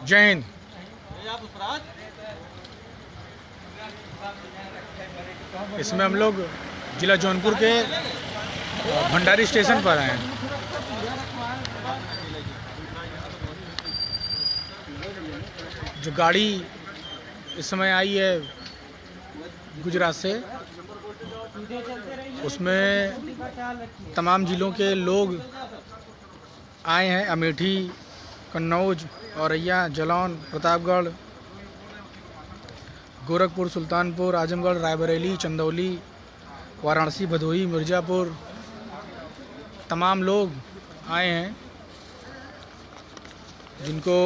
जय हिंद। इसमें हम लोग जिला जौनपुर के भंडारी स्टेशन पर आए हैं। जो गाड़ी इस समय आई है गुजरात से, उसमें तमाम ज़िलों के लोग आए हैं। अमेठी, कन्नौज, औरैया, जालौन, प्रतापगढ़, गोरखपुर, सुल्तानपुर, आजमगढ़, रायबरेली, चंदौली, वाराणसी, भदोही, मिर्ज़ापुर, तमाम लोग आए हैं जिनको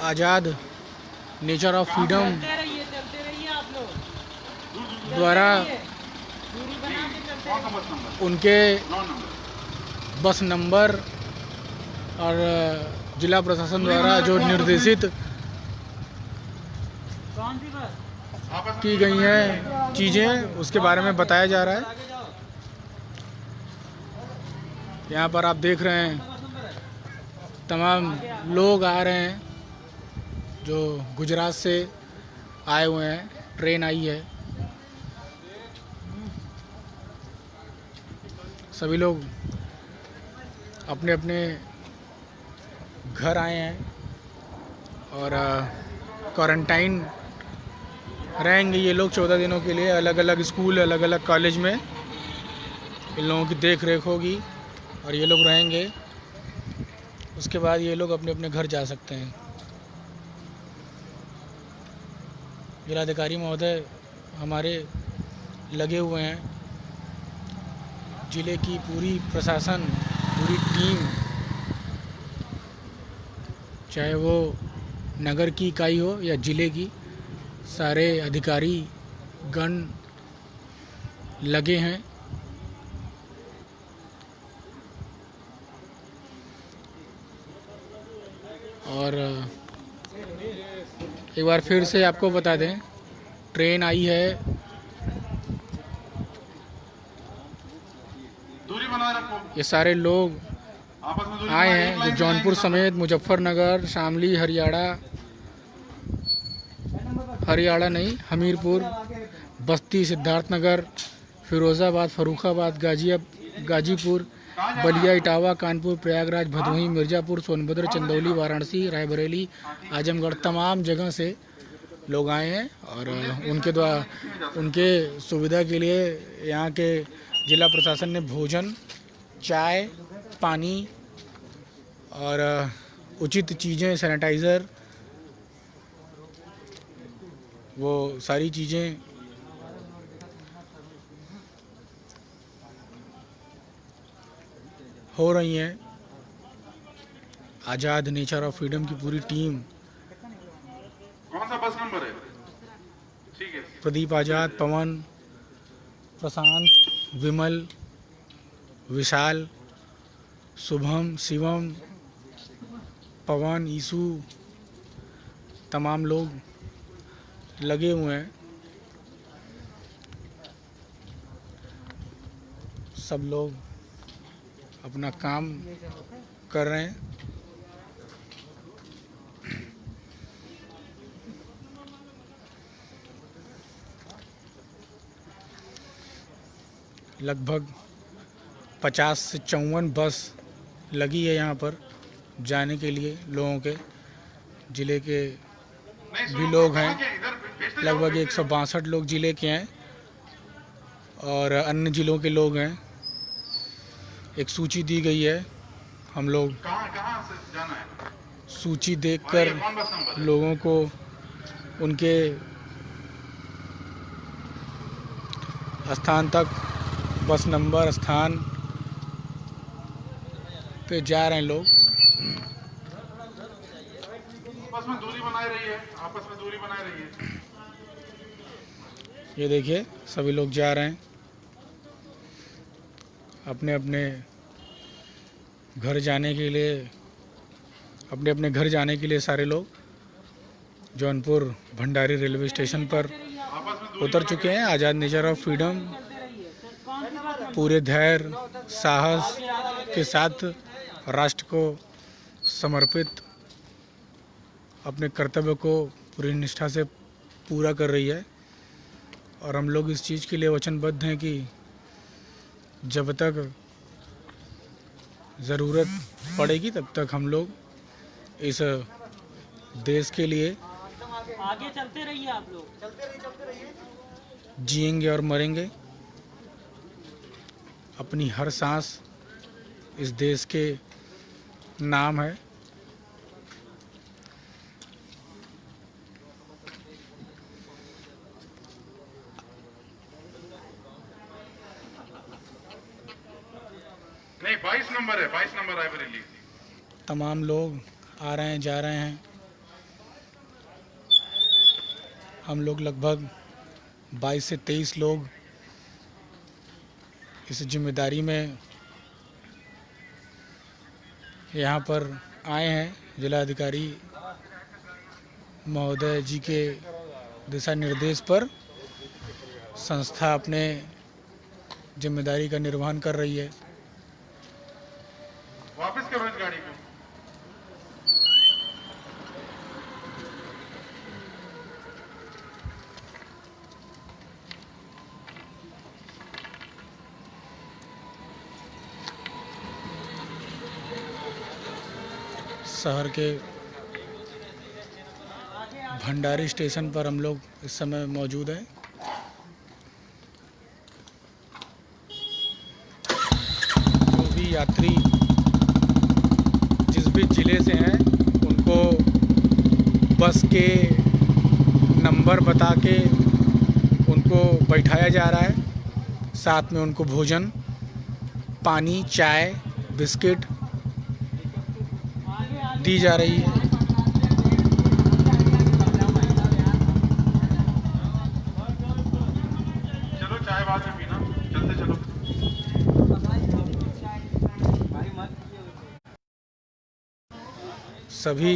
आज़ाद नेचर ऑफ फ्रीडम द्वारा उनके बस नंबर और जिला प्रशासन द्वारा जो निर्देशित की गई हैं चीज़ें, उसके बारे में बताया जा रहा है। यहाँ पर आप देख रहे हैं तमाम लोग आ रहे हैं जो गुजरात से आए हुए हैं। ट्रेन आई है, सभी लोग अपने अपने घर आए हैं और क्वारंटाइन रहेंगे ये लोग 14 दिनों के लिए। अलग अलग स्कूल, अलग अलग कॉलेज में इन लोगों की देख रेख होगी और ये लोग रहेंगे। उसके बाद ये लोग अपने अपने घर जा सकते हैं। जिलाधिकारी महोदय हमारे लगे हुए हैं। ज़िले की पूरी प्रशासन, पूरी टीम, चाहे वो नगर की इकाई हो या ज़िले की, सारे अधिकारी गण लगे हैं। और एक बार फिर से आपको बता दें, ट्रेन आई है। दूरी बनाए रखो। ये सारे लोग आए हैं जो जौनपुर समेत मुजफ्फरनगर, शामली, हरियाणा नहीं, हमीरपुर, बस्ती, सिद्धार्थनगर, फिरोज़ाबाद, फर्रुखाबाद, गाजीपुर, बलिया, इटावा, कानपुर, प्रयागराज, भदोही, मिर्ज़ापुर, सोनभद्र, चंदौली, वाराणसी, रायबरेली, आजमगढ़, तमाम जगह से लोग आए हैं। और उनके सुविधा के लिए यहाँ के जिला प्रशासन ने भोजन, चाय, पानी और उचित चीज़ें, सैनिटाइज़र, वो सारी चीज़ें हो रही हैं। आज़ाद नेचर ऑफ फ्रीडम की पूरी टीम, कौन सा बस नंबर है? ठीक है। प्रदीप आज़ाद, पवन, प्रशांत, विमल, विशाल, शुभम, शिवम, पवन, ईसु, तमाम लोग लगे हुए हैं। सब लोग अपना काम कर रहे हैं। लगभग 50 से 54 बस लगी है यहाँ पर जाने के लिए। लोगों के ज़िले के भी लोग हैं, लगभग 162 लोग ज़िले के हैं और अन्य ज़िलों के लोग हैं। एक सूची दी गई है, हम लोग कहाँ से जाना है? सूची देखकर लोगों को उनके स्थान तक, बस नंबर, स्थान पे जा रहे हैं लोग। आपस में दूरी बनाए रहिए, आपस में दूरी बनाए रहिए। ये देखिए सभी लोग जा रहे हैं अपने अपने घर जाने के लिए। अपने अपने घर जाने के लिए सारे लोग जौनपुर भंडारी रेलवे स्टेशन पर उतर चुके हैं। आज़ाद नेचर ऑफ फ्रीडम पूरे धैर्य साहस के साथ राष्ट्र को समर्पित अपने कर्तव्य को पूरी निष्ठा से पूरा कर रही है। और हम लोग इस चीज़ के लिए वचनबद्ध हैं कि जब तक ज़रूरत पड़ेगी तब तक हम लोग इस देश के लिए आगे चलते रहिए, आप लोग चलते रहिए, जिएंगे और मरेंगे। अपनी हर सांस इस देश के नाम है। नहीं 22 नंबर है, 22 नंबर है बरेली। तमाम लोग आ रहे हैं, जा रहे हैं। हम लोग लगभग 22 से 23 लोग इस जिम्मेदारी में यहाँ पर आए हैं। जिलाधिकारी महोदय जी के दिशा निर्देश पर संस्था अपने जिम्मेदारी का निर्वहन कर रही है। वापस करो इस गाड़ी को। शहर के भंडारी स्टेशन पर हम लोग इस समय मौजूद हैं। जो भी यात्री जिस भी ज़िले से हैं उनको बस के नंबर बता के उनको बैठाया जा रहा है। साथ में उनको भोजन, पानी, चाय, बिस्किट दी जा रही है। चलो चाय बाद में पीना, चलते चलो। सभी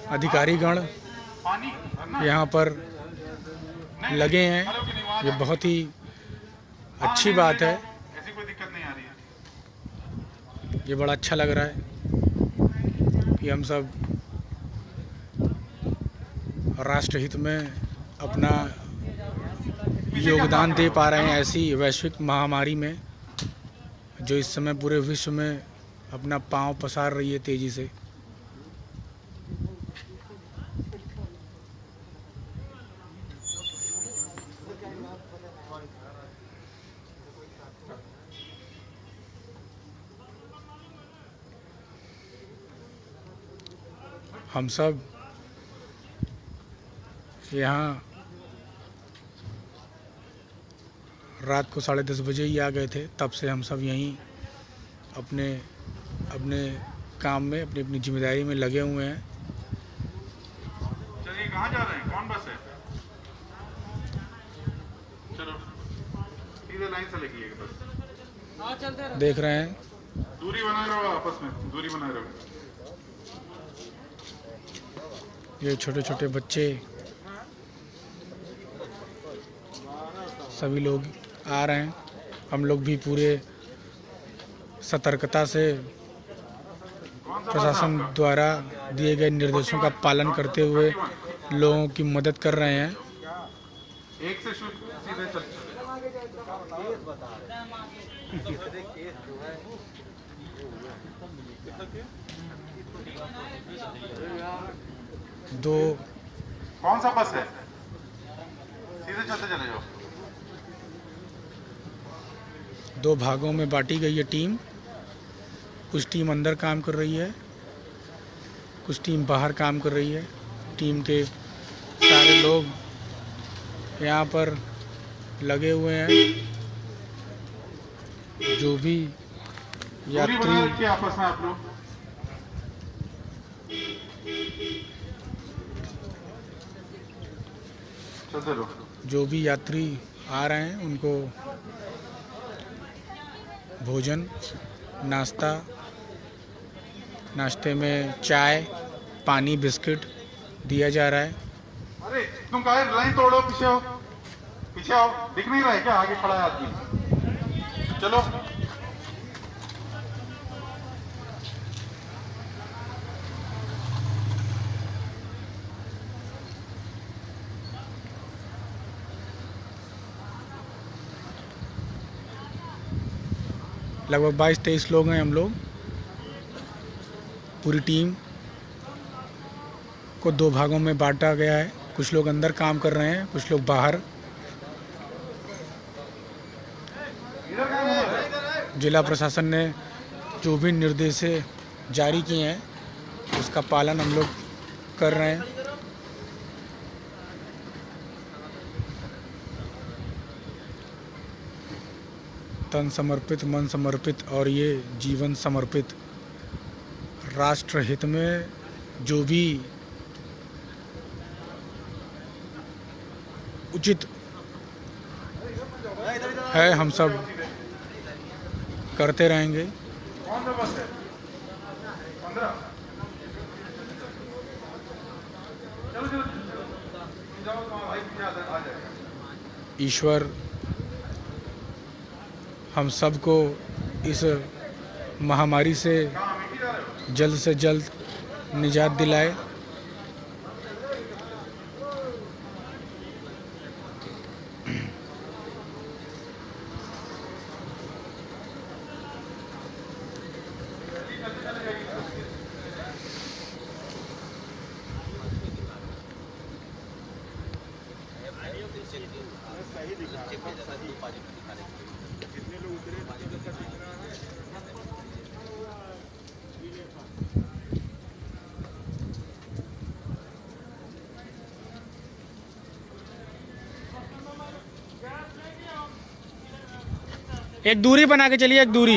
अधिकारीगण पानी यहाँ पर लगे हैं। ये बहुत ही अच्छी बात है। ऐसी कोई दिक्कत नहीं आ रही है। ये बड़ा अच्छा लग रहा है कि हम सब राष्ट्र हित में अपना योगदान दे पा रहे हैं ऐसी वैश्विक महामारी में जो इस समय पूरे विश्व में अपना पांव पसार रही है तेजी से। हम सब यहाँ रात को 10:30 बजे ही आ गए थे। तब से हम सब यहीं अपने अपने काम में, अपनी अपनी जिम्मेदारी में लगे हुए हैं। चलिए कहाँ जा रहे हैं? कौन बस है? चलो सीधे लाइन से लगिएगा बस। देख रहे हैं दूरी बनाए रहो, आपस में दूरी बनाए रहो। ये छोटे छोटे बच्चे सभी लोग आ रहे हैं। हम लोग भी पूरे सतर्कता से प्रशासन द्वारा दिए गए निर्देशों का पालन करते हुए लोगों की मदद कर रहे हैं। एक से सीधे चल। दो कौन सा बस है? सीधे चलते चले जाओ। दो भागों में बांटी गई है टीम। कुछ टीम अंदर काम कर रही है, कुछ टीम बाहर काम कर रही है। टीम के सारे लोग यहाँ पर लगे हुए हैं। जो भी यात्री आपस में आप लोग चलते रहो। जो भी यात्री आ रहे हैं उनको भोजन, नाश्ता, नाश्ते में चाय, पानी, बिस्किट दिया जा रहा है। अरे तुम काहे लाइन तोड़ो, पीछे हो। पीछे आओ, दिख नहीं रहा है क्या? आगे खड़ा है आदमी। चलो लगभग 22-23 लोग हैं हम लोग। पूरी टीम को 2 भागों में बांटा गया है। कुछ लोग अंदर काम कर रहे हैं, कुछ लोग बाहर। जिला प्रशासन ने जो भी निर्देश जारी किए हैं उसका पालन हम लोग कर रहे हैं। तन समर्पित, मन समर्पित और ये जीवन समर्पित। राष्ट्र हित में जो भी उचित है हम सब करते रहेंगे। कौन सा बस है? 15। चलो चलो जाओ, तुम्हारा भाई पीछे आ जाएगा। ईश्वर हम सबको इस महामारी से जल्द से जल्द निजात दिलाए। एक दूरी बना के चलिए, एक दूरी।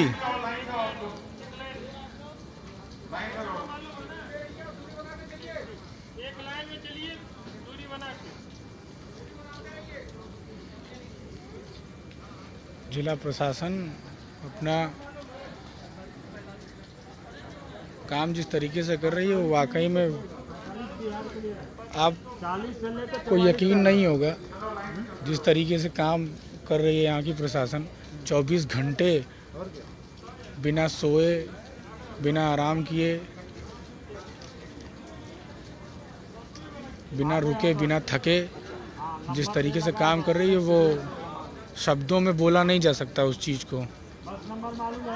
जिला प्रशासन अपना काम जिस तरीके से कर रही है वो वाकई में आपको यकीन नहीं होगा जिस तरीके से काम कर रही है यहाँ की प्रशासन। 24 घंटे बिना सोए, बिना आराम किए, बिना रुके, बिना थके जिस तरीके से काम कर रही है वो शब्दों में बोला नहीं जा सकता उस चीज़ को।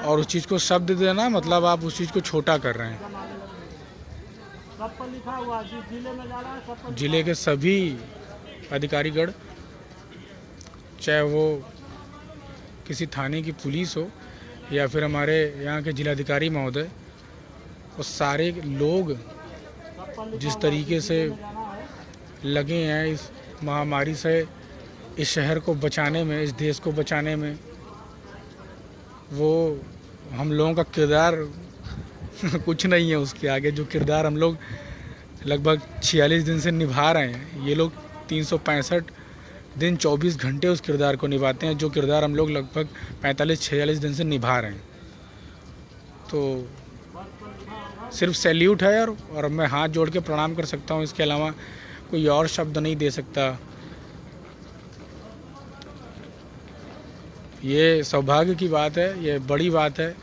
और उस चीज़ को शब्द देना मतलब आप उस चीज़ को छोटा कर रहे हैं। जिले के सभी अधिकारीगण, चाहे वो किसी थाने की पुलिस हो या फिर हमारे यहाँ के जिलाधिकारी महोदय, वो सारे लोग जिस तरीके से लगे हैं इस महामारी से इस शहर को बचाने में, इस देश को बचाने में, वो हम लोगों का किरदार कुछ नहीं है उसके आगे। जो किरदार हम लोग लगभग 46 दिन से निभा रहे हैं, ये लोग 365 दिन 24 घंटे उस किरदार को निभाते हैं, जो किरदार हम लोग लगभग 45-46 दिन से निभा रहे हैं। तो सिर्फ सैल्यूट है और मैं हाथ जोड़ के प्रणाम कर सकता हूँ, इसके अलावा कोई और शब्द नहीं दे सकता। ये सौभाग्य की बात है, ये बड़ी बात है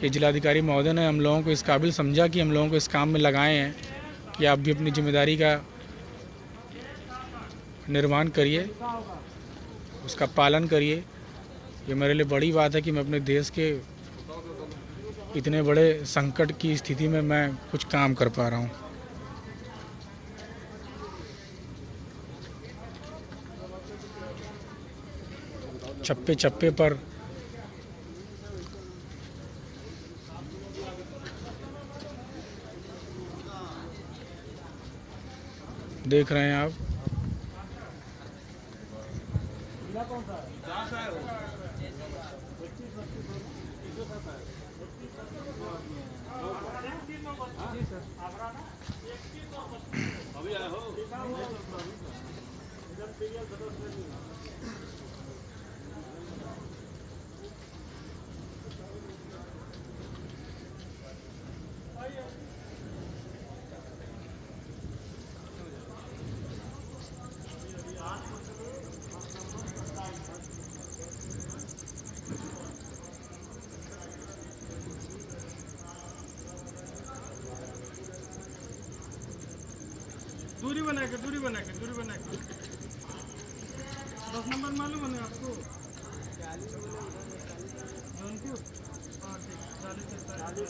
कि जिलाधिकारी महोदय ने हम लोगों को इस काबिल समझा कि हम लोगों को इस काम में लगाए हैं कि आप भी अपनी जिम्मेदारी का निर्वहन करिए, उसका पालन करिए। ये मेरे लिए बड़ी बात है कि मैं अपने देश के इतने बड़े संकट की स्थिति में मैं कुछ काम कर पा रहा हूँ। चप्पे चप्पे पर देख रहे हैं आप। के, दूरी बना के। 10 नंबर मालूम है ना आपको? जौनपुर? हाँ ठीक, 40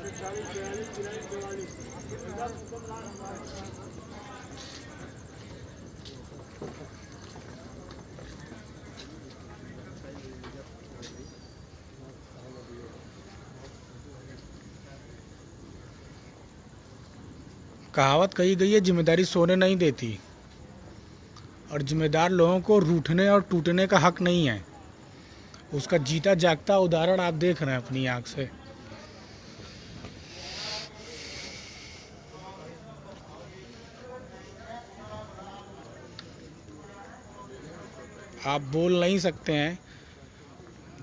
कहावत कही गई है, जिम्मेदारी सोने नहीं देती, और जिम्मेदार लोगों को रूठने और टूटने का हक नहीं है। उसका जीता जागता उदाहरण आप देख रहे हैं अपनी आंख से। आप बोल नहीं सकते हैं,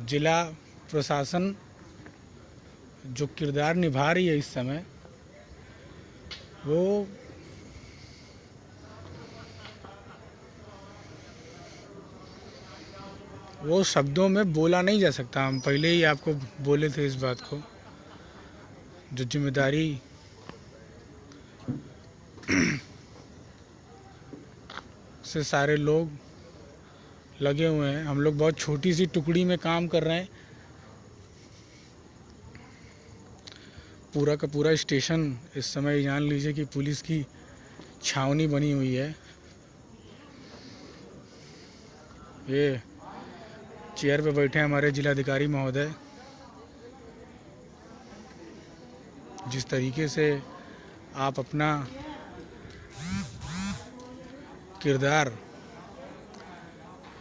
जिला प्रशासन जो किरदार निभा रही है इस समय, वो शब्दों में बोला नहीं जा सकता। हम पहले ही आपको बोले थे इस बात को। जो जिम्मेदारी से सारे लोग लगे हुए हैं, हम लोग बहुत छोटी सी टुकड़ी में काम कर रहे हैं। पूरा का पूरा स्टेशन इस समय जान लीजिए कि पुलिस की छावनी बनी हुई है। ये चेयर पे बैठे हैं हमारे जिलाधिकारी महोदय। जिस तरीके से आप अपना किरदार,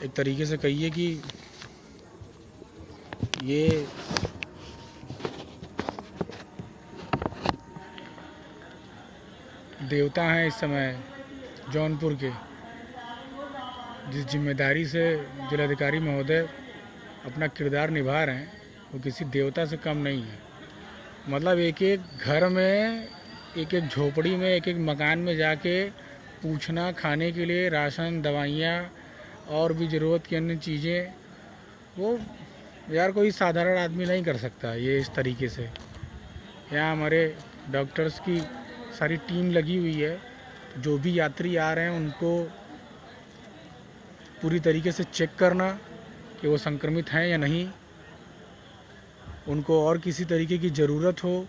एक तरीके से कहिए कि ये देवता हैं इस समय जौनपुर के। जिस जिम्मेदारी से जिलाधिकारी महोदय अपना किरदार निभा रहे हैं, वो किसी देवता से कम नहीं है। मतलब एक एक घर में, एक एक झोपड़ी में, एक एक मकान में जाके पूछना, खाने के लिए राशन, दवाइयाँ और भी ज़रूरत की अन्य चीज़ें, वो यार कोई साधारण आदमी नहीं कर सकता ये इस तरीके से। यहाँ हमारे डॉक्टर्स की सारी टीम लगी हुई है। जो भी यात्री आ रहे हैं उनको पूरी तरीके से चेक करना कि वो संक्रमित हैं या नहीं। उनको और किसी तरीके की ज़रूरत हो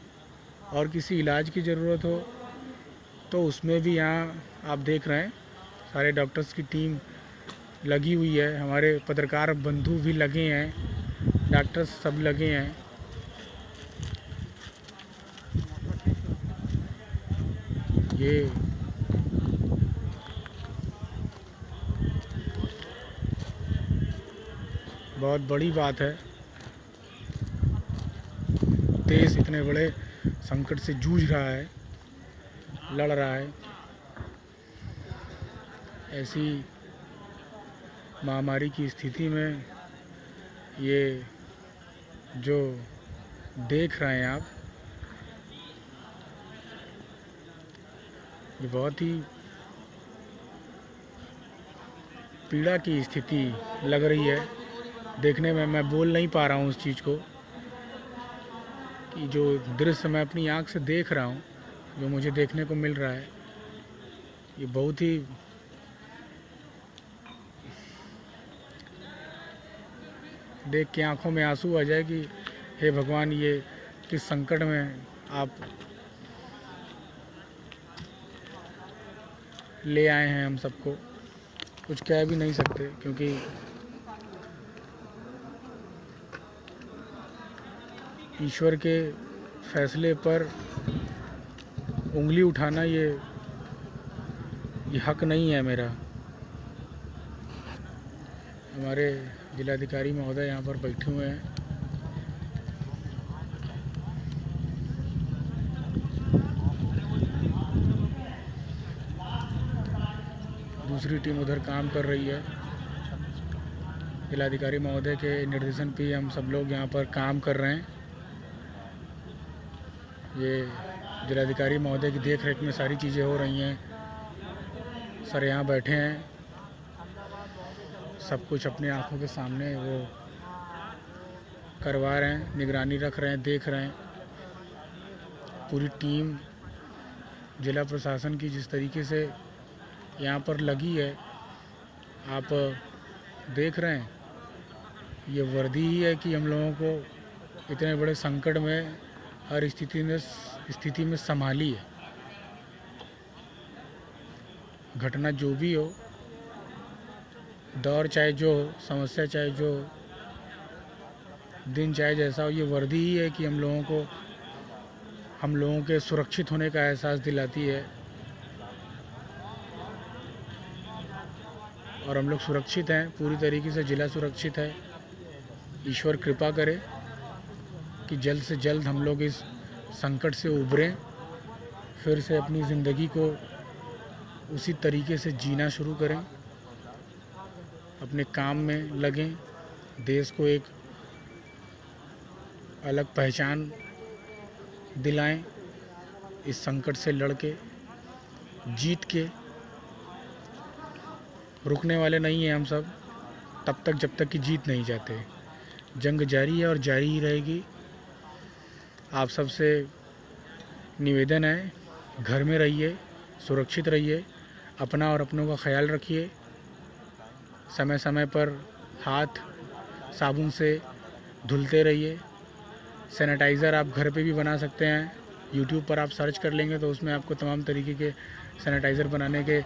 और किसी इलाज की ज़रूरत हो तो उसमें भी यहाँ आप देख रहे हैं सारे डॉक्टर्स की टीम लगी हुई है। हमारे पत्रकार बंधु भी लगे हैं, डॉक्टर्स सब लगे हैं। ये बहुत बड़ी बात है। देश इतने बड़े संकट से जूझ रहा है, लड़ रहा है। ऐसी महामारी की स्थिति में ये जो देख रहे हैं आप, ये बहुत ही पीड़ा की स्थिति लग रही है देखने में। मैं बोल नहीं पा रहा हूँ उस चीज़ को, कि जो दृश्य मैं अपनी आँख से देख रहा हूँ, जो मुझे देखने को मिल रहा है, ये बहुत ही देख के आंखों में आंसू आ जाए कि हे भगवान, ये किस संकट में आप ले आए हैं हम सबको। कुछ कह भी नहीं सकते, क्योंकि ईश्वर के फैसले पर उंगली उठाना ये हक नहीं है मेरा। हमारे जिलाधिकारी महोदय यहाँ पर बैठे हुए हैं। दूसरी टीम उधर काम कर रही है। जिलाधिकारी महोदय के निर्देशन पे हम सब लोग यहाँ पर काम कर रहे हैं। ये जिलाधिकारी महोदय की देख रेख में सारी चीज़ें हो रही हैं। सर यहाँ बैठे हैं, सब कुछ अपनी आंखों के सामने वो करवा रहे हैं, निगरानी रख रहे हैं, देख रहे हैं। पूरी टीम जिला प्रशासन की जिस तरीके से यहाँ पर लगी है, आप देख रहे हैं। ये वर्दी ही है कि हम लोगों को इतने बड़े संकट में हर स्थिति में संभाली है। घटना जो भी हो, दौर चाहे जो हो, समस्या चाहे जो हो, दिन चाहे जैसा हो, ये वर्दी ही है कि हम लोगों के सुरक्षित होने का एहसास दिलाती है। और हम लोग सुरक्षित हैं, पूरी तरीके से जिला सुरक्षित है। ईश्वर कृपा करे कि जल्द से जल्द हम लोग इस संकट से उभरें, फिर से अपनी ज़िंदगी को उसी तरीके से जीना शुरू करें, अपने काम में लगें, देश को एक अलग पहचान दिलाएं, इस संकट से लड़ के, जीत के। रुकने वाले नहीं हैं हम सब, तब तक जब तक कि जीत नहीं जाते। जंग जारी है और जारी ही रहेगी। आप सबसे निवेदन है, घर में रहिए, सुरक्षित रहिए, अपना और अपनों का ख्याल रखिए। समय समय पर हाथ साबुन से धुलते रहिए। सैनिटाइज़र आप घर पे भी बना सकते हैं। यूट्यूब पर आप सर्च कर लेंगे तो उसमें आपको तमाम तरीके के सैनिटाइज़र बनाने के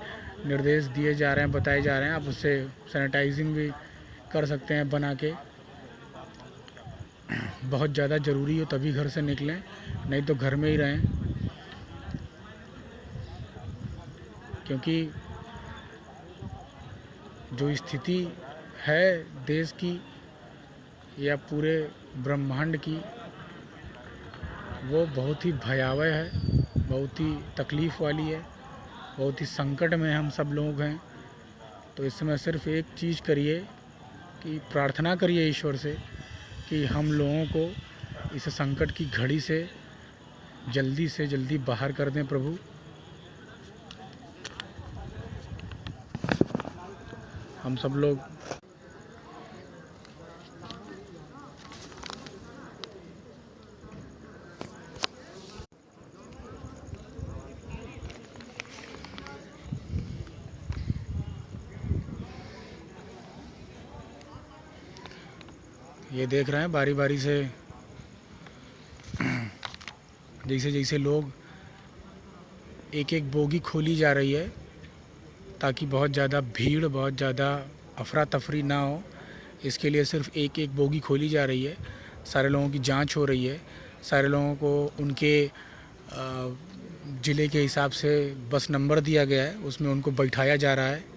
निर्देश दिए जा रहे हैं, बताए जा रहे हैं। आप उससे सैनिटाइजिंग भी कर सकते हैं बना के। बहुत ज़्यादा ज़रूरी हो तभी घर से निकलें, नहीं तो घर में ही रहें, क्योंकि जो स्थिति है देश की या पूरे ब्रह्मांड की, वो बहुत ही भयावह है, बहुत ही तकलीफ़ वाली है, बहुत ही संकट में हम सब लोग हैं। तो इस समय सिर्फ एक चीज़ करिए कि प्रार्थना करिए ईश्वर से कि हम लोगों को इस संकट की घड़ी से जल्दी बाहर कर दें प्रभु। हम सब लोग ये देख रहे हैं बारी बारी से जैसे जैसे लोग एक एक बोगी खोली जा रही है, ताकि बहुत ज़्यादा भीड़, बहुत ज़्यादा अफरा तफरी ना हो। इसके लिए सिर्फ एक एक बोगी खोली जा रही है। सारे लोगों की जांच हो रही है। सारे लोगों को उनके ज़िले के हिसाब से बस नंबर दिया गया है, उसमें उनको बैठाया जा रहा है।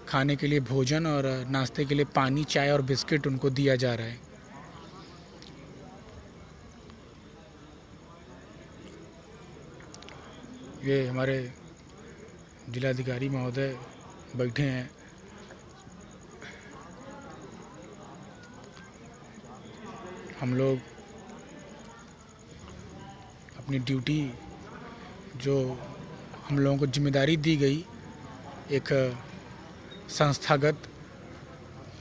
खाने के लिए भोजन और नाश्ते के लिए पानी, चाय और बिस्किट उनको दिया जा रहा है। ये हमारे जिलाधिकारी महोदय बैठे हैं। हम लोग अपनी ड्यूटी, जो हम लोगों को जिम्मेदारी दी गई एक संस्थागत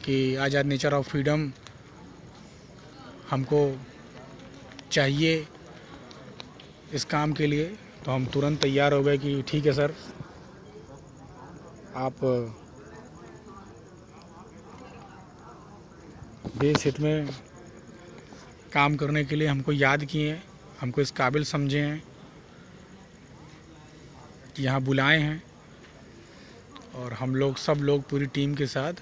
कि आज़ाद नेचर ऑफ फ्रीडम हमको चाहिए इस काम के लिए, तो हम तुरंत तैयार हो गए कि ठीक है सर, आप देश हित में काम करने के लिए हमको याद किए हैं, हमको इस काबिल समझे हैं कि यहाँ बुलाए हैं। और हम लोग सब लोग पूरी टीम के साथ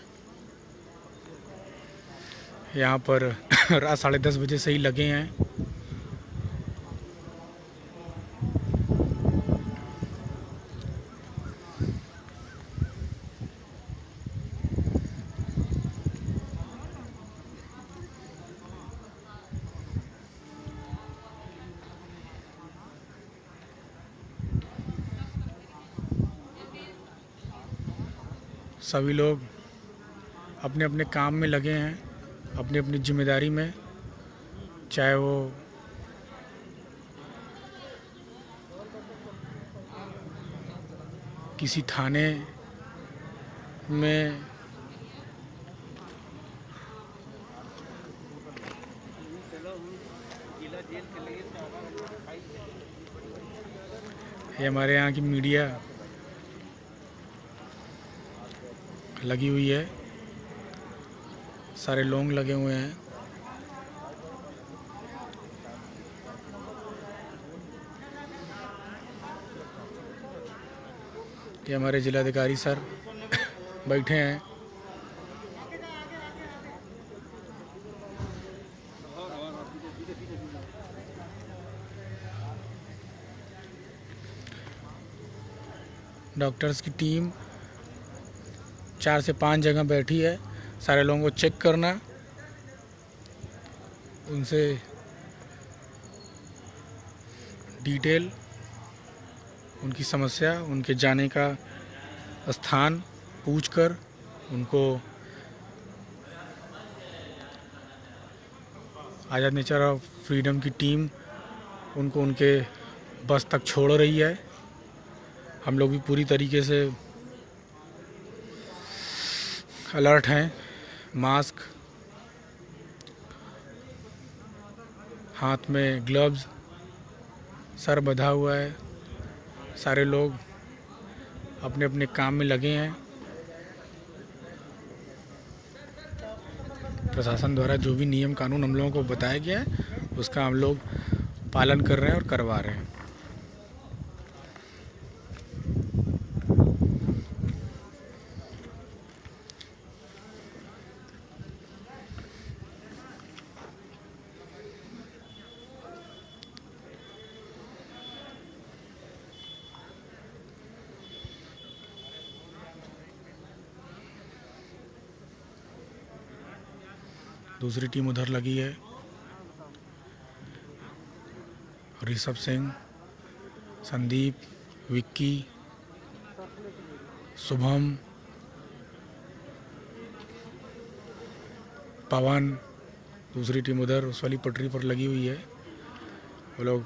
यहाँ पर रात 10:30 बजे से ही लगे हैं। सभी लोग अपने अपने काम में लगे हैं, अपनी अपनी जिम्मेदारी में, चाहे वो किसी थाने में ये हमारे यहाँ की मीडिया लगी हुई है, सारे लोग लगे हुए हैं। ये हमारे जिलाधिकारी सर बैठे हैं। डॉक्टर्स की टीम 4 से 5 जगह बैठी है, सारे लोगों को चेक करना, उनसे डिटेल, उनकी समस्या, उनके जाने का स्थान पूछकर उनको आज़ाद नेचर ऑफ फ्रीडम की टीम उनको उनके बस तक छोड़ रही है। हम लोग भी पूरी तरीके से अलर्ट हैं। मास्क, हाथ में ग्लव्स, सर बंधा हुआ है, सारे लोग अपने अपने काम में लगे हैं। प्रशासन द्वारा जो भी नियम कानून हम लोगों को बताया गया है उसका हम लोग पालन कर रहे हैं और करवा रहे हैं। दूसरी टीम उधर लगी है। ऋषभ सिंह, संदीप, विक्की, शुभम, पवन, दूसरी टीम उधर उस वाली पटरी पर लगी हुई है। वो लोग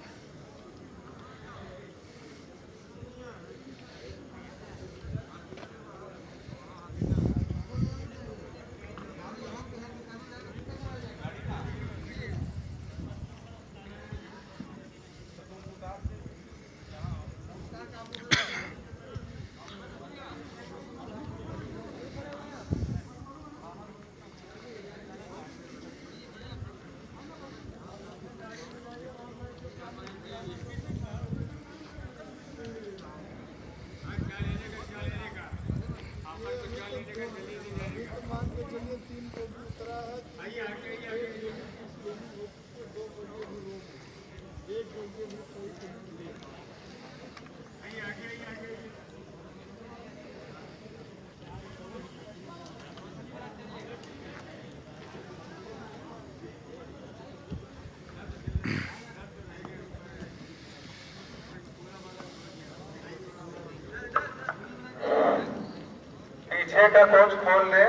पीछे का कोच खोल ले,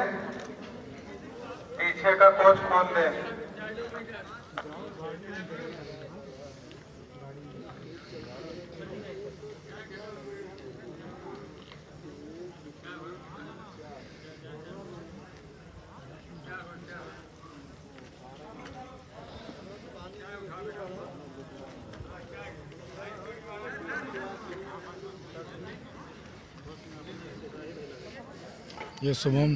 पीछे का कोच खोल ले। ये शुभम,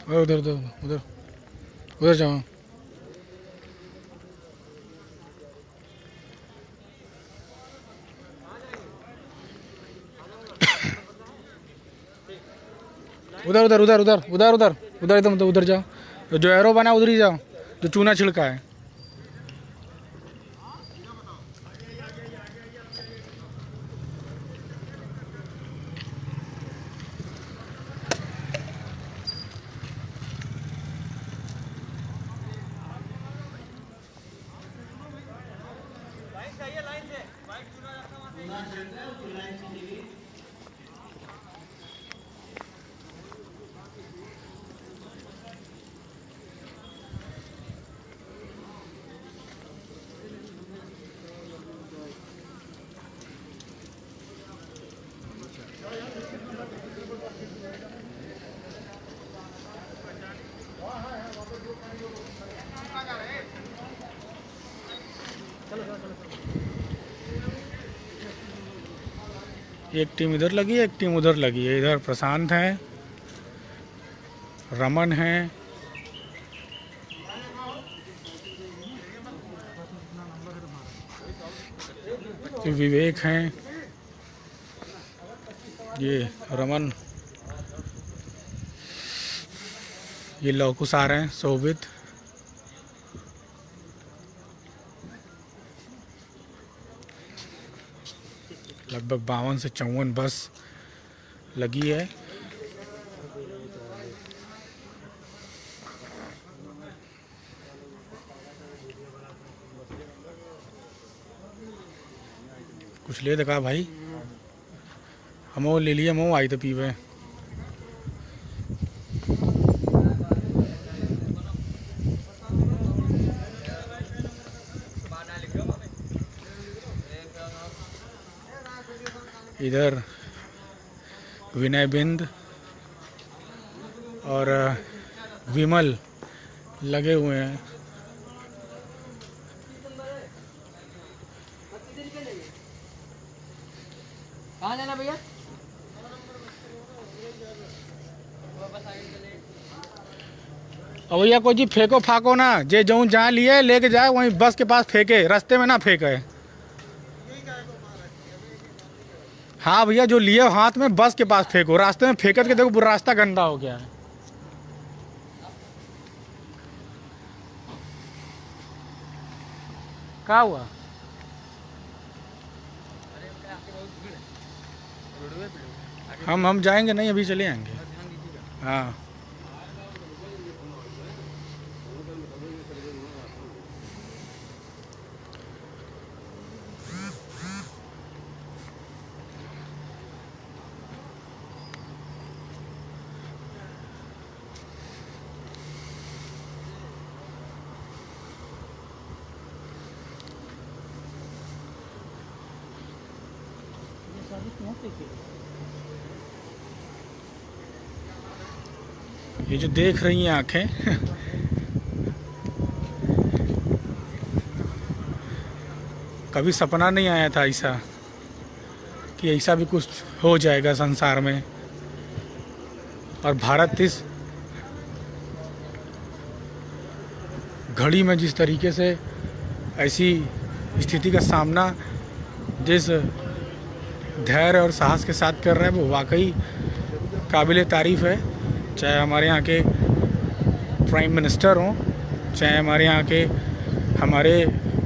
उधर उधर उधर उधर जाओ। उधर उधर उधर उधर उधर उधर उधर एकदम उधर जाओ, जो एरो बना उधर ही जाओ, जो चूना छिड़का है। एक टीम इधर लगी है, एक टीम उधर लगी है। इधर प्रशांत हैं, रमन हैं, विवेक हैं, ये रमन, ये लौकुश आ रहे हैं, शोभित। लगभग 52 से 54 बस लगी है। कुछ ले दका भाई, हम ले लिए, हम आई तो पीवे। इधर विनय बिंद और विमल लगे हुए हैं। कहाँ जाना भैया? और भैया कोई जी फेंको फाको ना, जे जो जहाँ लिए लेके जाए वहीं बस के पास फेंके, रास्ते में ना फेंके। हाँ भैया, जो लिए हाथ में बस के पास फेंको, रास्ते में फेंक के देखो पूरा रास्ता गंदा हो गया है। क्या हुआ? हम जाएंगे नहीं, अभी चले आएंगे। हाँ ये जो देख रही हैं आंखें कभी सपना नहीं आया था ऐसा कि ऐसा भी कुछ हो जाएगा संसार में। और भारत इस घड़ी में जिस तरीके से ऐसी स्थिति का सामना जिस धैर्य और साहस के साथ कर रहा है, वो वाकई काबिल तारीफ़ है। चाहे हमारे यहाँ के प्राइम मिनिस्टर हों, चाहे हमारे यहाँ के हमारे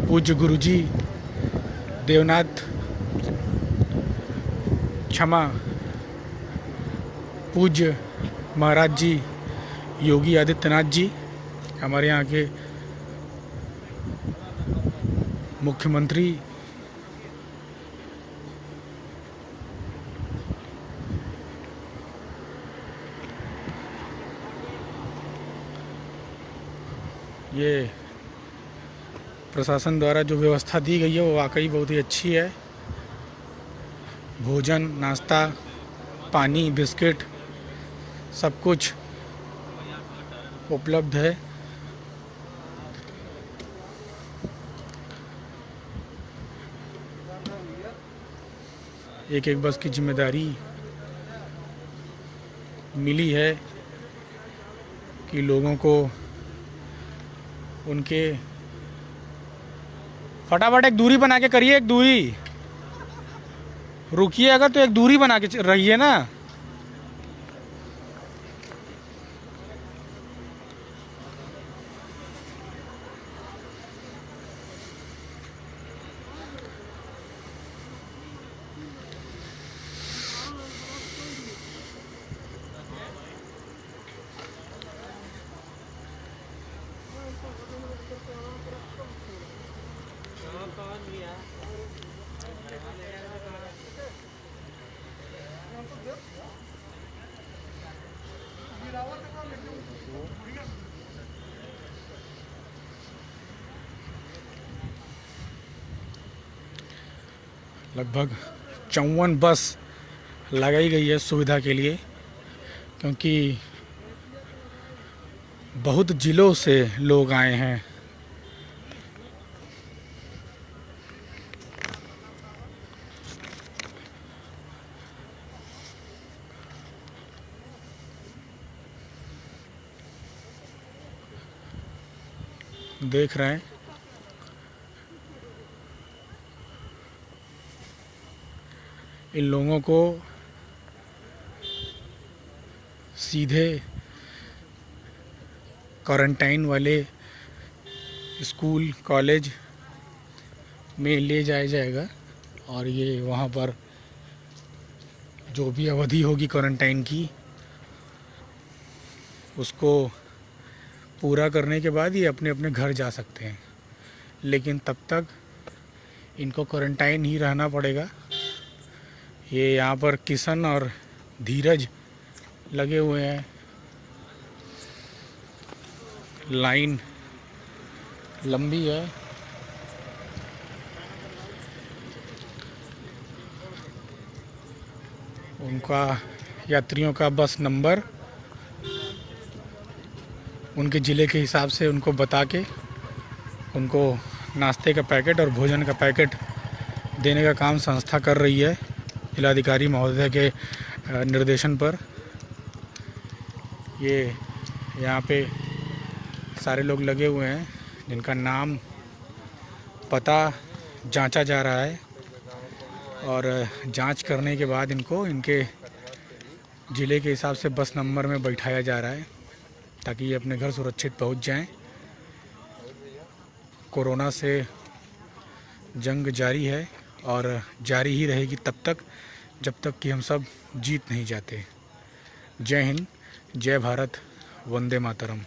पूज्य गुरुजी देवनाथ क्षमा पूज्य महाराज जी योगी आदित्यनाथ जी, हमारे यहाँ के मुख्यमंत्री ये प्रशासन द्वारा जो व्यवस्था दी गई है वो वाकई बहुत ही अच्छी है। भोजन, नाश्ता, पानी, बिस्किट सब कुछ उपलब्ध है। एक एक बस की जिम्मेदारी मिली है कि लोगों को उनके फटाफट एक दूरी बना के करिए, एक दूरी रुकिए, अगर तो एक दूरी बना के रहिए ना। लगभग 54 बस लगाई गई है सुविधा के लिए, क्योंकि बहुत ज़िलों से लोग आए हैं। देख रहे हैं। इन लोगों को सीधे क्वारंटाइन वाले स्कूल कॉलेज में ले जाया जाएगा और ये वहाँ पर जो भी अवधि होगी क्वारंटाइन की उसको पूरा करने के बाद ये अपने अपने घर जा सकते हैं, लेकिन तब तक इनको क्वारंटाइन ही रहना पड़ेगा। ये यहाँ पर किशन और धीरज लगे हुए हैं, लाइन लंबी है। उनका यात्रियों का बस नंबर उनके ज़िले के हिसाब से उनको बता के उनको नाश्ते का पैकेट और भोजन का पैकेट देने का काम संस्था कर रही है जिलाधिकारी महोदय के निर्देशन पर। ये यहाँ पे सारे लोग लगे हुए हैं जिनका नाम पता जांचा जा रहा है और जांच करने के बाद इनको इनके ज़िले के हिसाब से बस नंबर में बैठाया जा रहा है ताकि ये अपने घर सुरक्षित पहुंच जाएं। कोरोना से जंग जारी है और जारी ही रहेगी तब तक जब तक कि हम सब जीत नहीं जाते। जय हिंद, जय भारत, वंदे मातरम।